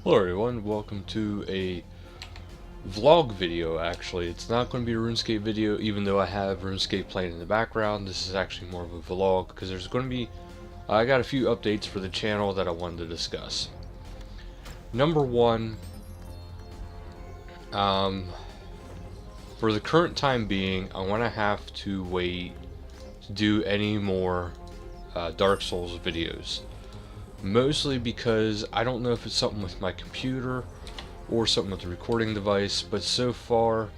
Hello everyone, welcome to a vlog video. Actually, it's not going to be a RuneScape video, even though I have RuneScape playing in the background. This is actually more of a vlog because there's going to be I got a few updates for the channel that I wanted to discuss. Number one, for the current time being, I want to have to wait to do any more Dark Souls videos. Mostly because I don't know if it's something with my computer or something with the recording device, but so far,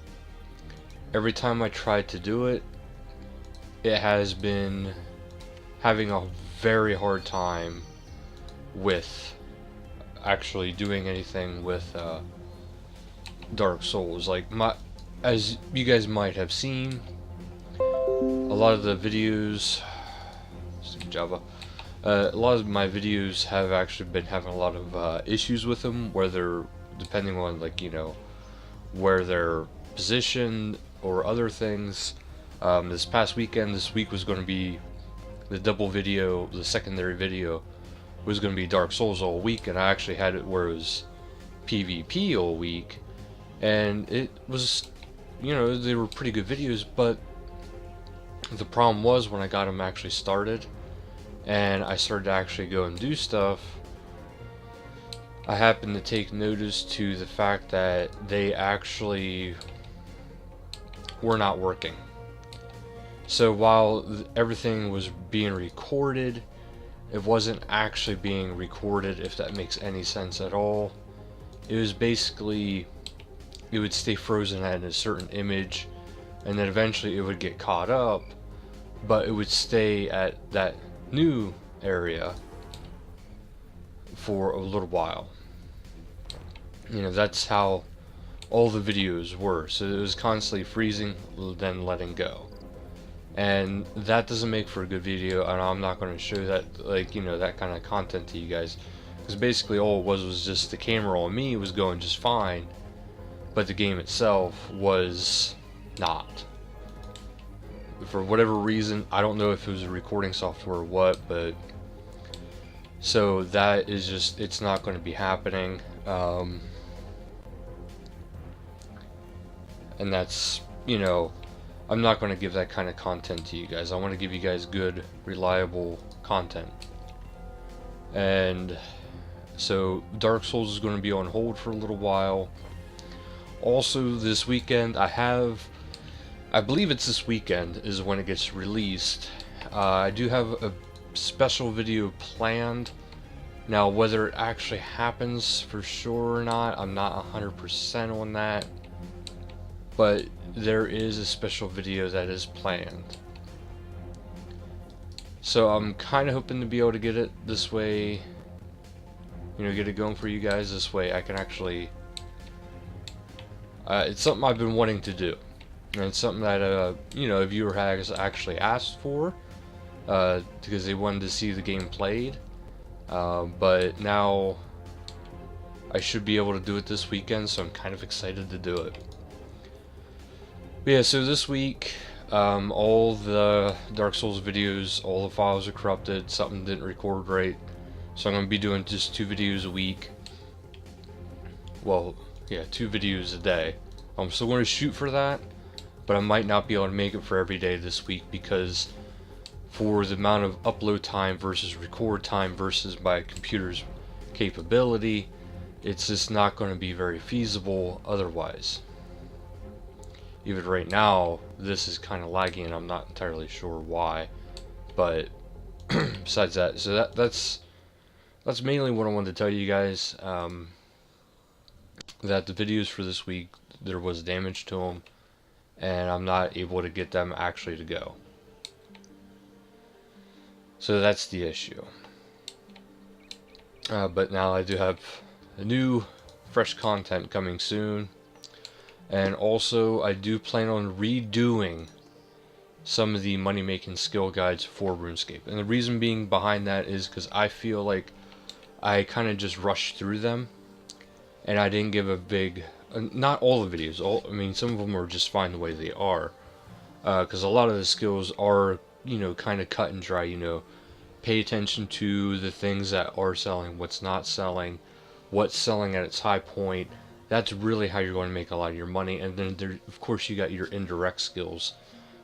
every time I tried to do it, it has been having a very hard time with actually doing anything with Dark Souls. Like, as you guys might have seen, a lot of the videos, Java, a lot of my videos have actually been having a lot of issues with them, where they're, depending on, like, you know, where they're positioned or other things. This past weekend, this week was going to be the double video, the secondary video was going to be Dark Souls all week, and I actually had it where it was PvP all week, and it was, you know, they were pretty good videos, but the problem was when I got them actually started and I started to actually go and do stuff, I happened to take notice to the fact that they actually were not working. So while everything was being recorded, it wasn't actually being recorded, if that makes any sense at all. It was basically, it would stay frozen at a certain image, and then eventually it would get caught up, but it would stay at that new area for a little while. You know, that's how all the videos were. So it was constantly freezing, then letting go. And that doesn't make for a good video, and I'm not going to show that, like, you know, that kind of content to you guys. Because basically all it was just the camera on me was going just fine, but the game itself was not. For whatever reason, I don't know if it was a recording software or what, but so that is just, it's not going to be happening. And that's, you know, I'm not going to give that kind of content to you guys. I want to give you guys good, reliable content. And so Dark Souls is going to be on hold for a little while. Also, this weekend I believe it's this weekend is when it gets released. I do have a special video planned. Now, whether it actually happens for sure or not, I'm not 100% on that. But there is a special video that is planned. So I'm kind of hoping to be able to get it this way, you know, get it going for you guys this way. I can actually, it's something I've been wanting to do. And it's something that, you know, a viewer has actually asked for, because they wanted to see the game played. But now I should be able to do it this weekend, so I'm kind of excited to do it. But yeah, so this week, all the Dark Souls videos, all the files are corrupted, something didn't record right. So I'm going to be doing just 2 videos a week. Well, yeah, 2 videos a day. I'm still going to shoot for that, but I might not be able to make it for every day this week, because for the amount of upload time versus record time versus my computer's capability, it's just not going to be very feasible otherwise. Even right now, this is kind of laggy, and I'm not entirely sure why. But besides that, so that's mainly what I wanted to tell you guys. That the videos for this week, there was damage to them, and I'm not able to get them actually to go. So that's the issue. But now I do have a new, fresh content coming soon. And also, I do plan on redoing some of the money-making skill guides for RuneScape. And the reason being behind that is because I feel like I kind of just rushed through them, and I didn't give a big, not all the videos, I mean, some of them are just fine the way they are. Because a lot of the skills are, you know, kind of cut and dry, you know. Pay attention to the things that are selling, what's not selling. what's selling at its high point. That's really how you're going to make a lot of your money. And then there, of course, you got your indirect skills,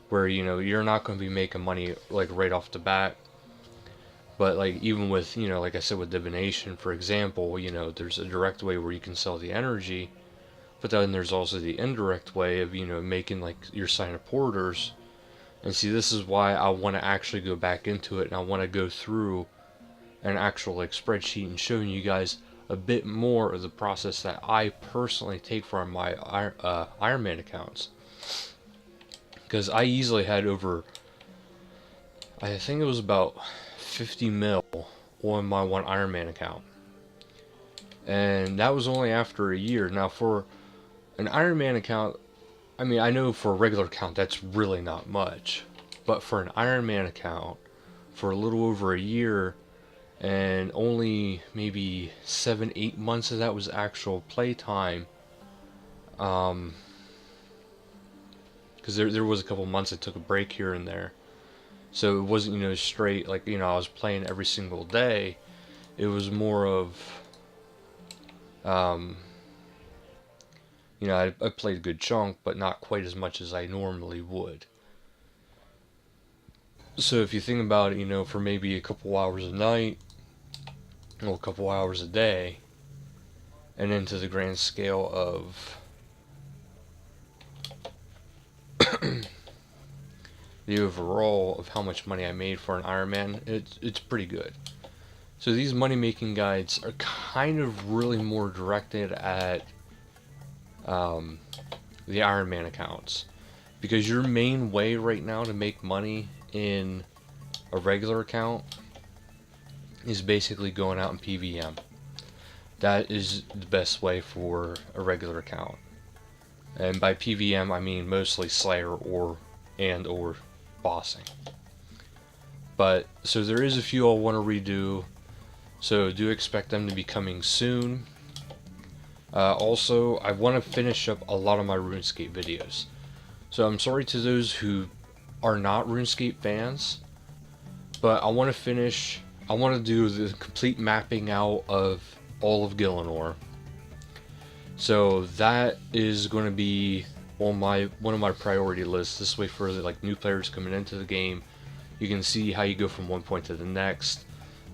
where you're not going to be making money like right off the bat. But like even with like I said with divination, for example, there's a direct way where you can sell the energy, but then there's also the indirect way of making like your sign of porters. And see, this is why I want to actually go back into it, and I want to go through an actual like spreadsheet and showing you guys a bit more of the process that I personally take for my Iron Man accounts. Because I easily had over, I think it was about 50 mil on my one Iron Man account. And that was only after a year. Now for an Iron Man account, I mean, I know for a regular account that's really not much. But for an Iron Man account, for a little over a year, and only maybe 7-8 months of that was actual play time. Because there was a couple months I took a break here and there, so it wasn't straight like I was playing every single day. It was more of I played a good chunk, but not quite as much as I normally would. So if you think about it, for maybe a couple hours a night, or a couple hours a day, and into the grand scale of the overall of how much money I made for an Iron Man, it's pretty good. So these money making guides are kind of really more directed at the Iron Man accounts, because your main way right now to make money in a regular account is basically going out in PVM. That is the best way for a regular account. And by PVM I mean mostly Slayer or bossing. But so there is a few I'll want to redo, so do expect them to be coming soon. Also, I want to finish up a lot of my RuneScape videos. So I'm sorry to those who are not RuneScape fans, but I want to do the complete mapping out of all of Gielinor. So that is going to be on one of my priority lists. This way, for like new players coming into the game, you can see how you go from one point to the next.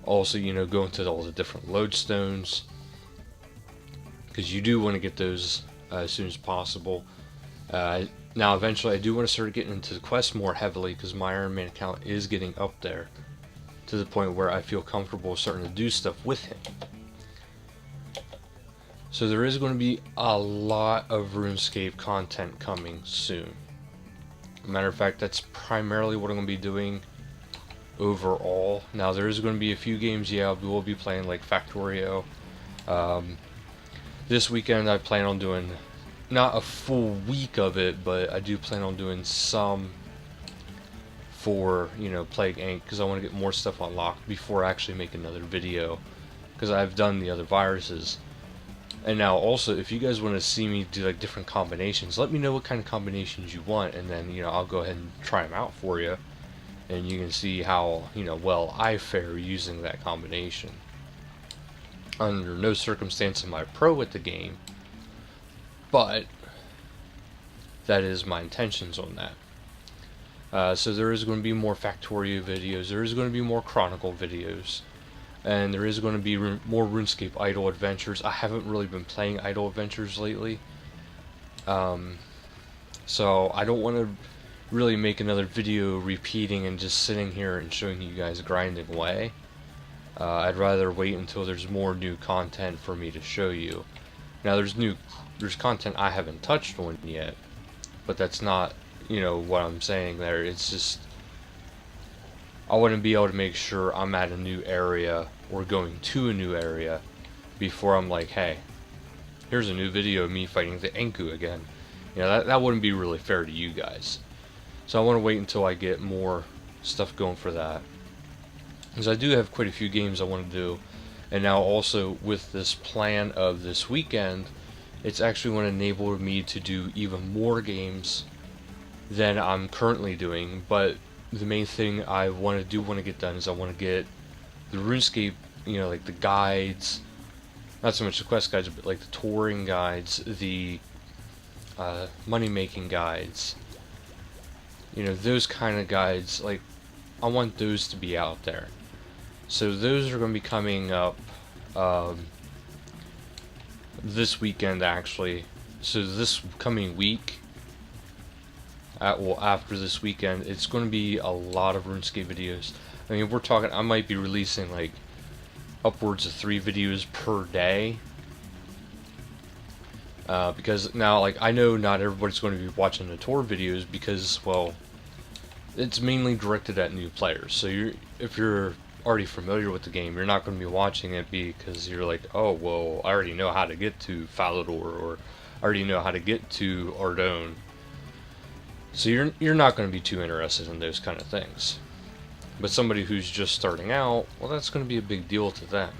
Also, go into all the different lodestones, because you do want to get those as soon as possible. Now, eventually, I do want to start getting into the quest more heavily, because my Iron Man account is getting up there to the point where I feel comfortable starting to do stuff with him. So there is going to be a lot of RuneScape content coming soon. Matter of fact, that's primarily what I'm going to be doing overall. Now, there is going to be a few games, we will be playing, like Factorio. This weekend I plan on doing not a full week of it, but I do plan on doing some for Plague Inc., because I want to get more stuff unlocked before I actually make another video, because I've done the other viruses. And now also, if you guys want to see me do like different combinations, let me know what kind of combinations you want, and then I'll go ahead and try them out for you, and you can see how well I fare using that combination. Under no circumstance am I pro at the game, but that is my intentions on that. So there is going to be more Factorio videos, there is going to be more Chronicle videos, and there is going to be more RuneScape Idle Adventures. I haven't really been playing Idle Adventures lately, so I don't want to really make another video repeating and just sitting here and showing you guys grinding away. I'd rather wait until there's more new content for me to show you. Now there's content I haven't touched on yet, but that's not what I'm saying there. It's just I want to be able to make sure I'm at a new area or going to a new area before I'm like, hey, here's a new video of me fighting the Enku again. That wouldn't be really fair to you guys. So I want to wait until I get more stuff going for that, because I do have quite a few games I want to do. And now also with this plan of this weekend, it's actually going to enable me to do even more games than I'm currently doing. But the main thing I want to get done is I want to get the RuneScape, like the guides, not so much the quest guides, but like the touring guides, the money-making guides. You know, those kind of guides, like, I want those to be out there. So those are going to be coming up this weekend, actually. So this coming week, well, after this weekend, it's going to be a lot of RuneScape videos. I mean, we're talking, I might be releasing like upwards of 3 videos per day. Because now, like, I know not everybody's going to be watching the tour videos because, well, it's mainly directed at new players. So if you're already familiar with the game, you're not going to be watching it because you're like, oh, well, I already know how to get to Falador, or I already know how to get to Ardougne. So you're not going to be too interested in those kind of things. But somebody who's just starting out, well, that's going to be a big deal to them.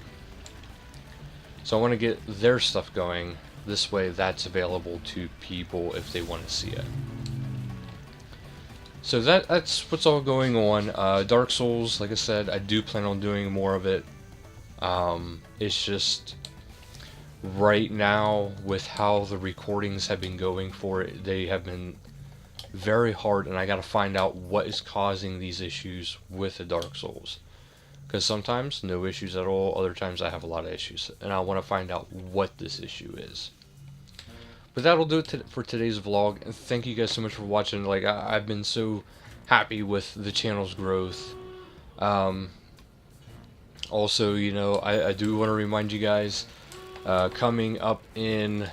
So I want to get their stuff going. This way that's available to people if they want to see it. So that's what's all going on. Dark Souls, like I said, I do plan on doing more of it. It's just right now, with how the recordings have been going for it, they have been very hard, and I gotta find out what is causing these issues with the Dark Souls. Because sometimes no issues at all, other times I have a lot of issues, and I want to find out what this issue is. But that'll do it for today's vlog, and thank you guys so much for watching. Like, I've been so happy with the channel's growth. Also, you know, I do want to remind you guys, coming up in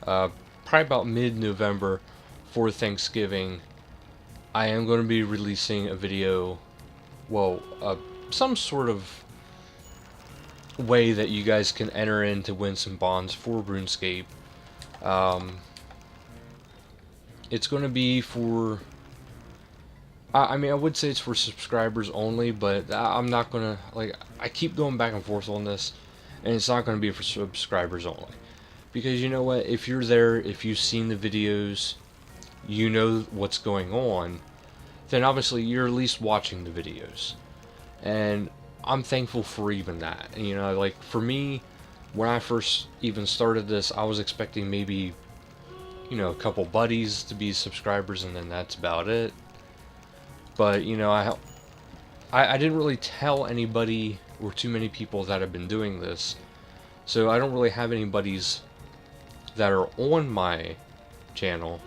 probably about mid-November for Thanksgiving, I am going to be releasing a video, well, some sort of way that you guys can enter in to win some bonds for RuneScape. It's going to be for, I mean, I would say it's for subscribers only, but I'm not going to, like, I keep going back and forth on this, and it's not going to be for subscribers only. Because you know what, if you're there, if you've seen the videos, you know what's going on, then obviously you're at least watching the videos. And I'm thankful for even that. You know, like, for me, when I first even started this, I was expecting maybe, you know, a couple buddies to be subscribers, and then that's about it. But, you know, I didn't really tell anybody or too many people that have been doing this. So I don't really have any buddies that are on my channel,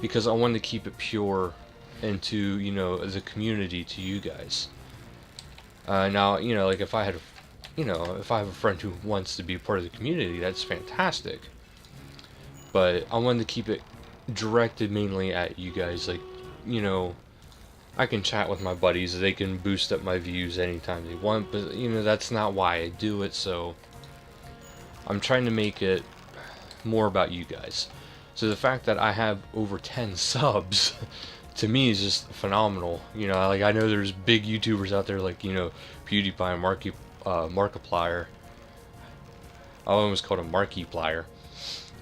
because I wanted to keep it pure and to, you know, the community, to you guys. Now, you know, like, if I had, you know, if I have a friend who wants to be part of the community, that's fantastic. But I wanted to keep it directed mainly at you guys. Like, you know, I can chat with my buddies, they can boost up my views anytime they want, but, you know, that's not why I do it. So I'm trying to make it more about you guys. So the fact that I have over 10 subs to me is just phenomenal. You know, like, I know there's big YouTubers out there like, you know, PewDiePie and Markiplier. I almost called him Markiplier.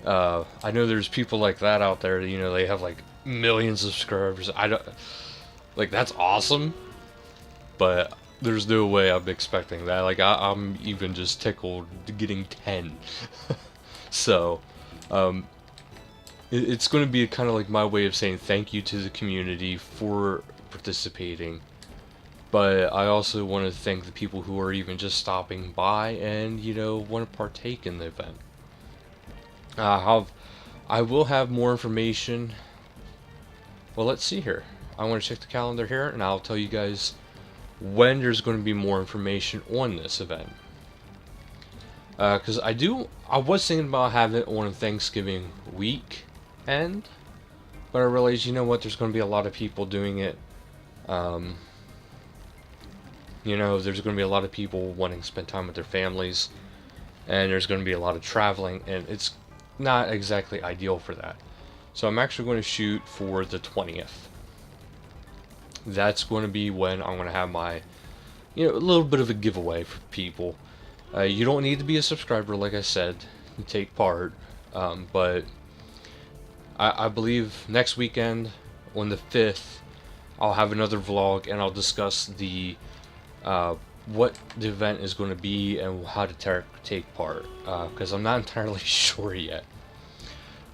I know there's people like that out there, you know, they have like millions of subscribers. I don't, like, that's awesome, but there's no way I'm expecting that. Like, I'm even just tickled getting 10. So, it's going to be kind of like my way of saying thank you to the community for participating. But I also want to thank the people who are even just stopping by and, you know, want to partake in the event. I will have more information. Well, let's see here. I want to check the calendar here, and I'll tell you guys when there's going to be more information on this event. Because I was thinking about having it on Thanksgiving weekend, but I realized, you know what, there's going to be a lot of people doing it. You know, there's going to be a lot of people wanting to spend time with their families, and there's going to be a lot of traveling, and it's not exactly ideal for that. So I'm actually going to shoot for the 20th. That's going to be when I'm going to have my, you know, a little bit of a giveaway for people. You don't need to be a subscriber, like I said, to take part, but I believe next weekend, on the 5th, I'll have another vlog, and I'll discuss the what the event is going to be and how to take part, because I'm not entirely sure yet.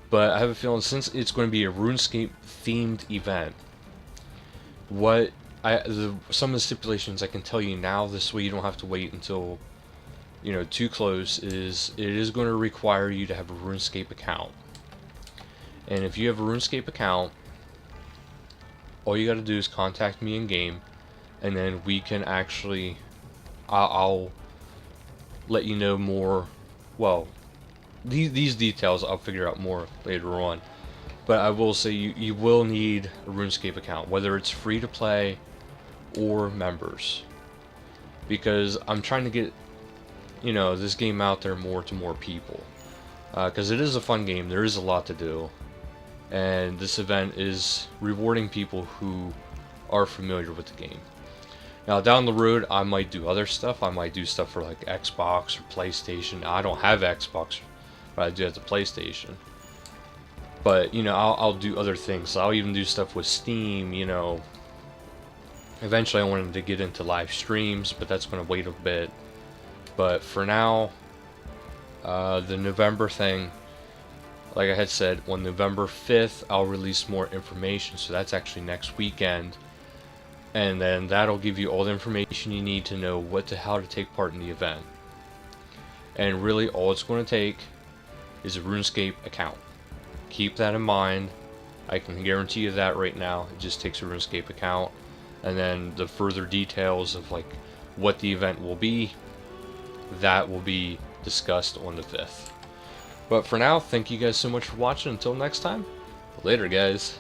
But I have a feeling, since it's going to be a RuneScape themed event, some of the stipulations I can tell you now, this way you don't have to wait until, you know, too close, is it is going to require you to have a RuneScape account. And if you have a RuneScape account, all you got to do is contact me in game, and then we can actually, I'll let you know more. Well, these details I'll figure out more later on. But I will say you will need a RuneScape account, whether it's free to play or members, because I'm trying to get, you know, this game out there more to more people, because it is a fun game. There is a lot to do, and this event is rewarding people who are familiar with the game. Now down the road I might do other stuff. I might do stuff for like Xbox or PlayStation. Now, I don't have Xbox, but I do have the PlayStation. But, you know, I'll do other things. I'll even do stuff with Steam, you know. Eventually I wanted to get into live streams, but that's going to wait a bit. But for now, the November thing, like I had said, on November 5th, I'll release more information. So that's actually next weekend. And then that'll give you all the information you need to know how to take part in the event. And really all it's going to take is a RuneScape account. Keep that in mind. I can guarantee you that right now. It just takes a RuneScape account. And then the further details of like what the event will be, that will be discussed on the 5th. But for now, thank you guys so much for watching. Until next time, later guys.